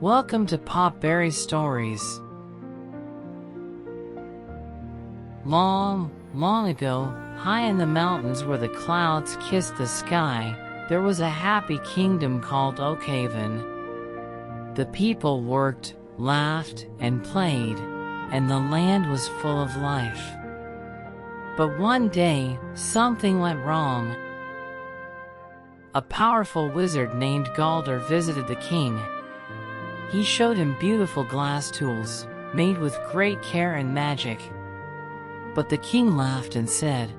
Welcome to Popberry Stories. Long, long ago, high in the mountains where the clouds kissed the sky, there was a happy kingdom called Oakhaven. The people worked, laughed, and played, and the land was full of life. But one day, something went wrong. A powerful wizard named Galdur visited the king. He showed him beautiful glass tools, made with great care and magic. But the king laughed and said,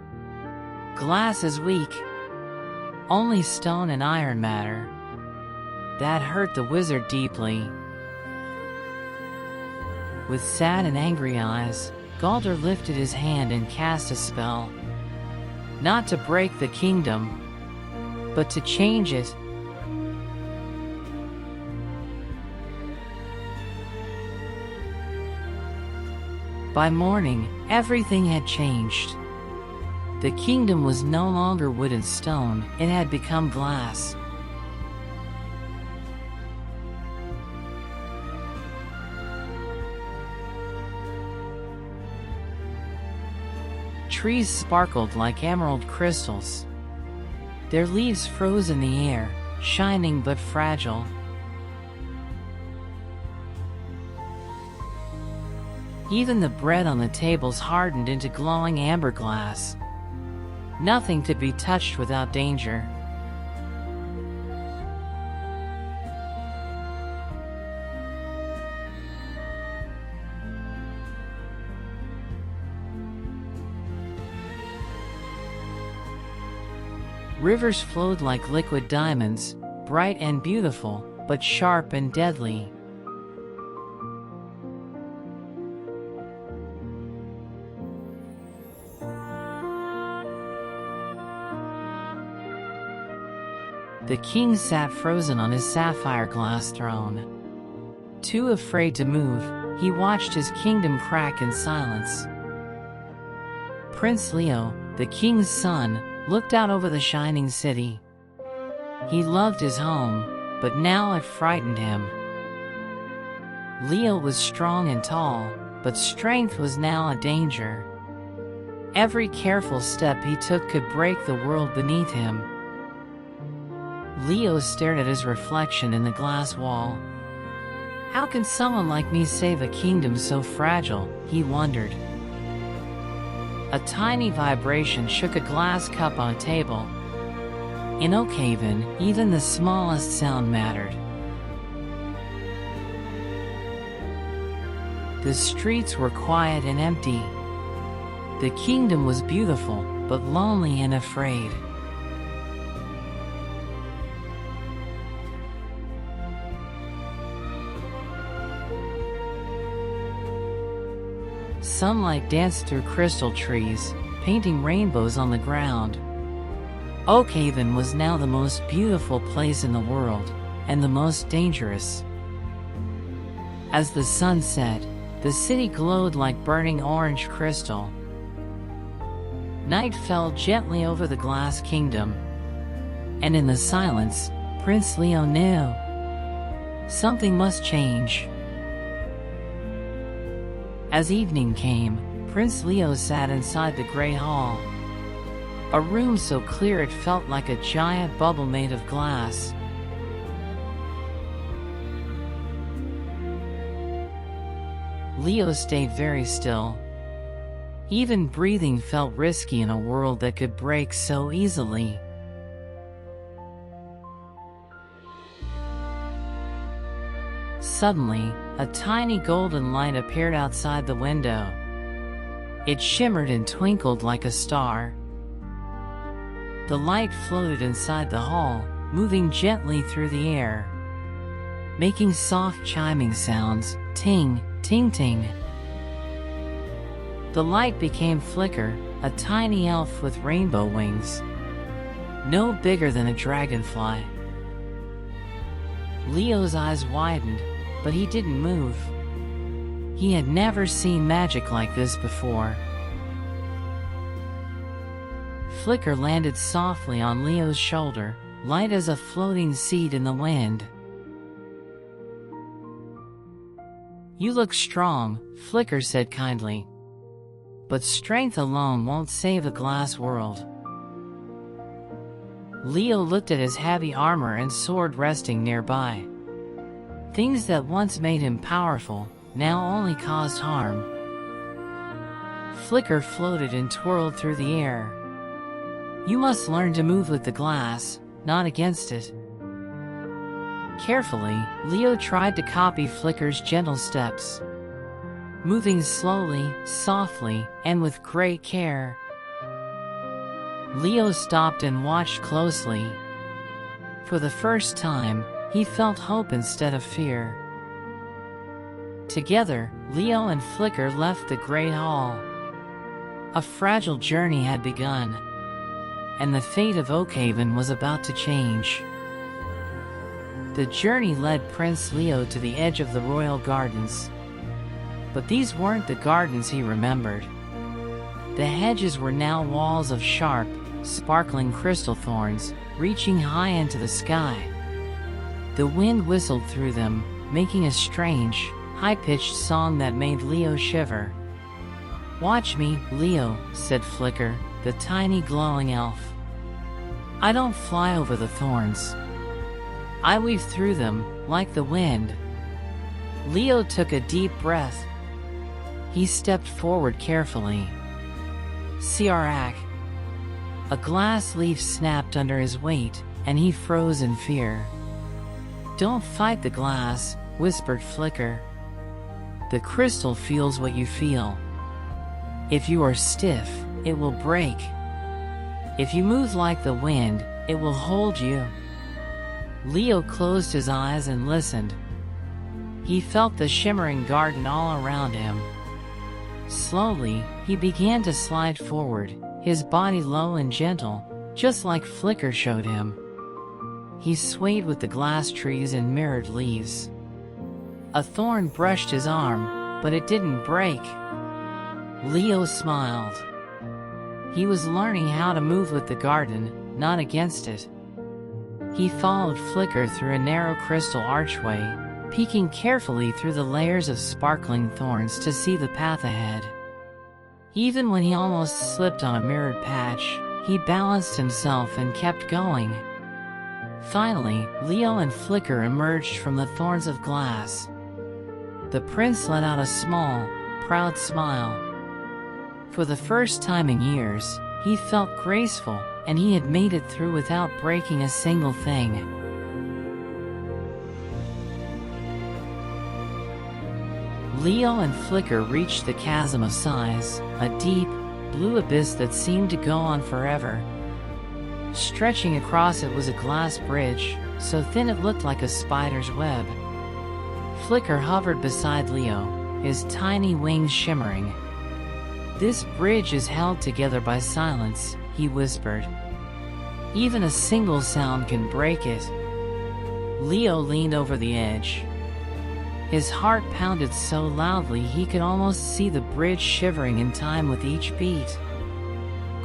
"Glass is weak. Only stone and iron matter." That hurt the wizard deeply. With sad and angry eyes, Galdur lifted his hand and cast a spell. Not to break the kingdom, but to change it. By morning, everything had changed. The kingdom was no longer wood and stone, it had become glass. Trees sparkled like emerald crystals. Their leaves froze in the air, shining but fragile. Even the bread on the tables hardened into glowing amber glass. Nothing could be touched without danger. Rivers flowed like liquid diamonds, bright and beautiful, but sharp and deadly. The king sat frozen on his sapphire glass throne. Too afraid to move, he watched his kingdom crack in silence. Prince Leo, the king's son, looked out over the shining city. He loved his home, but now it frightened him. Leo was strong and tall, but strength was now a danger. Every careful step he took could break the world beneath him. Leo stared at his reflection in the glass wall. How can someone like me save a kingdom so fragile, he wondered. A tiny vibration shook a glass cup on a table. In Oakhaven, even the smallest sound mattered. The streets were quiet and empty. The kingdom was beautiful, but lonely and afraid. Sunlight danced through crystal trees, painting rainbows on the ground. Oakhaven was now the most beautiful place in the world, and the most dangerous. As the sun set, the city glowed like burning orange crystal. Night fell gently over the glass kingdom. And in the silence, Prince Leo knew something must change. As evening came, Prince Leo sat inside the great hall. A room so clear it felt like a giant bubble made of glass. Leo stayed very still. Even breathing felt risky in a world that could break so easily. Suddenly, a tiny golden light appeared outside the window. It shimmered and twinkled like a star. The light floated inside the hall, moving gently through the air, making soft chiming sounds, ting, ting, ting. The light became Flicker, a tiny elf with rainbow wings, no bigger than a dragonfly. Leo's eyes widened, but he didn't move. He had never seen magic like this before. Flicker landed softly on Leo's shoulder, light as a floating seed in the wind. "You look strong," Flicker said kindly. "But strength alone won't save a glass world." Leo looked at his heavy armor and sword resting nearby. Things that once made him powerful, now only caused harm. Flicker floated and twirled through the air. "You must learn to move with the glass, not against it." Carefully, Leo tried to copy Flicker's gentle steps, moving slowly, softly, and with great care. Leo stopped and watched closely. For the first time, he felt hope instead of fear. Together, Leo and Flicker left the Great Hall. A fragile journey had begun, and the fate of Oakhaven was about to change. The journey led Prince Leo to the edge of the royal gardens. But these weren't the gardens he remembered. The hedges were now walls of sharp, sparkling crystal thorns, reaching high into the sky. The wind whistled through them, making a strange, high-pitched song that made Leo shiver. "Watch me, Leo," said Flicker, the tiny glowing elf. "I don't fly over the thorns. I weave through them, like the wind." Leo took a deep breath. He stepped forward carefully. Siarak! A glass leaf snapped under his weight, and he froze in fear. "Don't fight the glass," whispered Flicker. "The crystal feels what you feel. If you are stiff, it will break. If you move like the wind, it will hold you." Leo closed his eyes and listened. He felt the shimmering garden all around him. Slowly, he began to slide forward, his body low and gentle, just like Flicker showed him. He swayed with the glass trees and mirrored leaves. A thorn brushed his arm, but it didn't break. Leo smiled. He was learning how to move with the garden, not against it. He followed Flicker through a narrow crystal archway, peeking carefully through the layers of sparkling thorns to see the path ahead. Even when he almost slipped on a mirrored patch, he balanced himself and kept going. Finally, Leo and Flicker emerged from the thorns of glass. The prince let out a small, proud smile. For the first time in years, he felt graceful, and he had made it through without breaking a single thing. Leo and Flicker reached the chasm of sighs, a deep, blue abyss that seemed to go on forever. Stretching across it was a glass bridge, so thin it looked like a spider's web. Flicker hovered beside Leo, his tiny wings shimmering. "This bridge is held together by silence," he whispered. "Even a single sound can break it." Leo leaned over the edge. His heart pounded so loudly he could almost see the bridge shivering in time with each beat.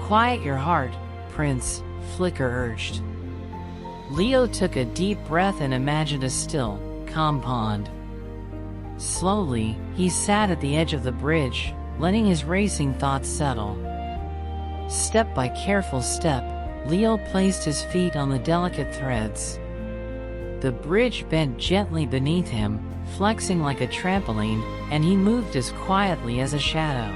"Quiet your heart, Prince," Flicker urged. Leo took a deep breath and imagined a still, calm pond. Slowly, he sat at the edge of the bridge, letting his racing thoughts settle. Step by careful step, Leo placed his feet on the delicate threads. The bridge bent gently beneath him, flexing like a trampoline, and he moved as quietly as a shadow.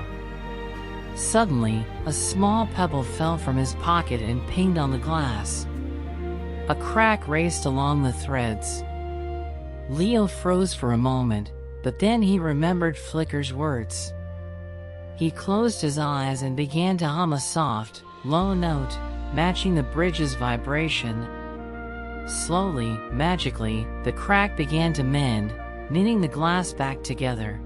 Suddenly, a small pebble fell from his pocket and pinged on the glass. A crack raced along the threads. Leo froze for a moment, but then he remembered Flicker's words. He closed his eyes and began to hum a soft, low note, matching the bridge's vibration. Slowly, magically, the crack began to mend, knitting the glass back together.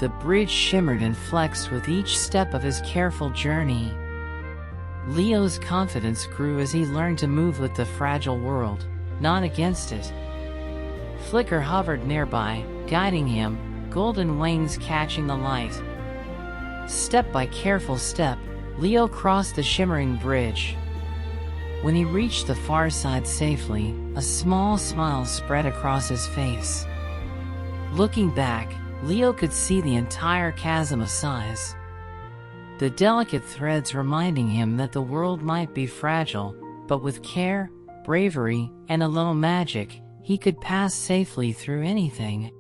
The bridge shimmered and flexed with each step of his careful journey. Leo's confidence grew as he learned to move with the fragile world, not against it. Flicker hovered nearby, guiding him, golden wings catching the light. Step by careful step, Leo crossed the shimmering bridge. When he reached the far side safely, a small smile spread across his face. Looking back, Leo could see the entire chasm of size. The delicate threads reminding him that the world might be fragile, but with care, bravery, and a little magic, he could pass safely through anything.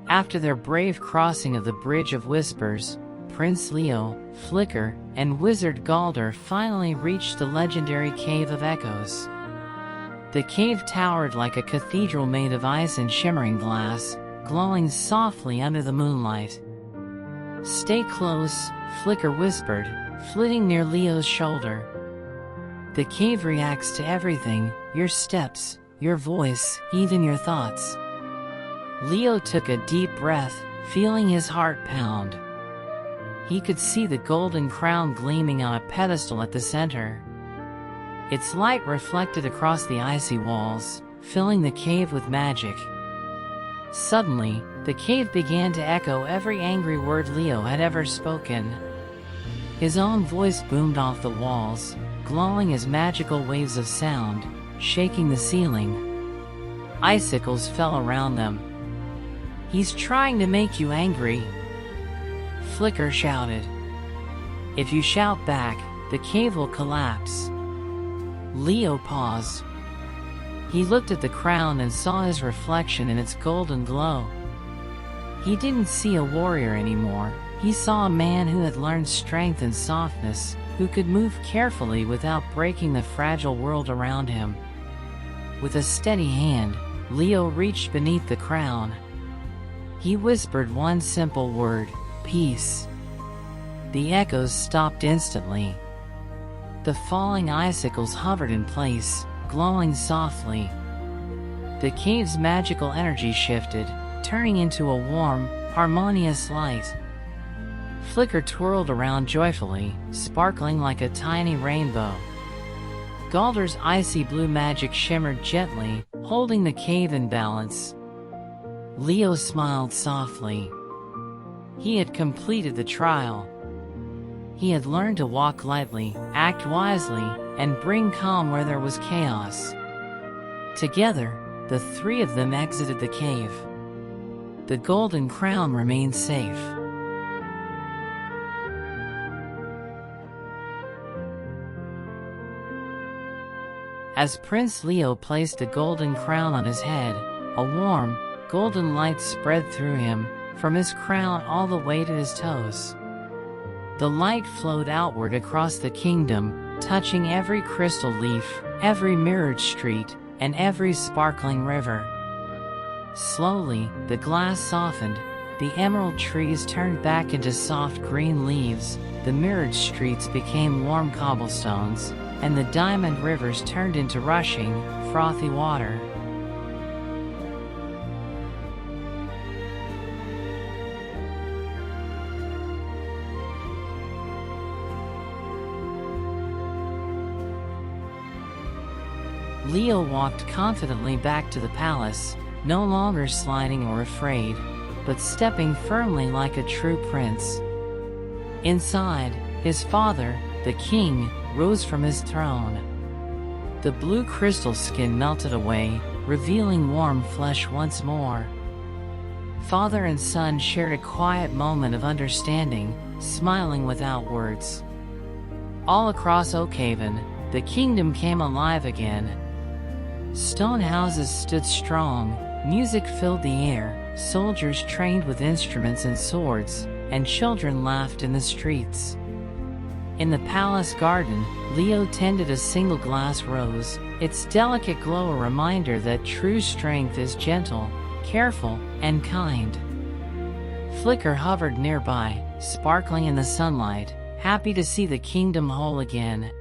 After their brave crossing of the Bridge of Whispers, Prince Leo, Flicker, and Wizard Galdur finally reached the legendary Cave of Echoes. The cave towered like a cathedral made of ice and shimmering glass, glowing softly under the moonlight. "Stay close," Flicker whispered, flitting near Leo's shoulder. "The cave reacts to everything, your steps, your voice, even your thoughts." Leo took a deep breath, feeling his heart pound. He could see the golden crown gleaming on a pedestal at the center. Its light reflected across the icy walls, filling the cave with magic. Suddenly, the cave began to echo every angry word Leo had ever spoken. His own voice boomed off the walls, glowing as magical waves of sound, shaking the ceiling. Icicles fell around them. "He's trying to make you angry," Flicker shouted. "If you shout back, the cave will collapse." Leo paused. He looked at the crown and saw his reflection in its golden glow. He didn't see a warrior anymore. He saw a man who had learned strength and softness, who could move carefully without breaking the fragile world around him. With a steady hand, Leo reached beneath the crown. He whispered one simple word, "Peace." The echoes stopped instantly. The falling icicles hovered in place, glowing softly. The cave's magical energy shifted, turning into a warm, harmonious light. Flicker twirled around joyfully, sparkling like a tiny rainbow. Galdur's icy blue magic shimmered gently, holding the cave in balance. Leo smiled softly. He had completed the trial. He had learned to walk lightly, act wisely, and bring calm where there was chaos. Together, the three of them exited the cave. The golden crown remained safe. As Prince Leo placed the golden crown on his head, a warm, golden light spread through him, from his crown all the way to his toes. The light flowed outward across the kingdom, touching every crystal leaf, every mirrored street, and every sparkling river. Slowly, the glass softened, the emerald trees turned back into soft green leaves, the mirrored streets became warm cobblestones, and the diamond rivers turned into rushing, frothy water. Leo walked confidently back to the palace, no longer sliding or afraid, but stepping firmly like a true prince. Inside, his father, the king, rose from his throne. The blue crystal skin melted away, revealing warm flesh once more. Father and son shared a quiet moment of understanding, smiling without words. All across Oakhaven, the kingdom came alive again. Stone houses stood strong, music filled the air, soldiers trained with instruments and swords, and children laughed in the streets. In the palace garden, Leo tended a single glass rose, its delicate glow a reminder that true strength is gentle, careful, and kind. Flicker hovered nearby, sparkling in the sunlight, happy to see the kingdom whole again.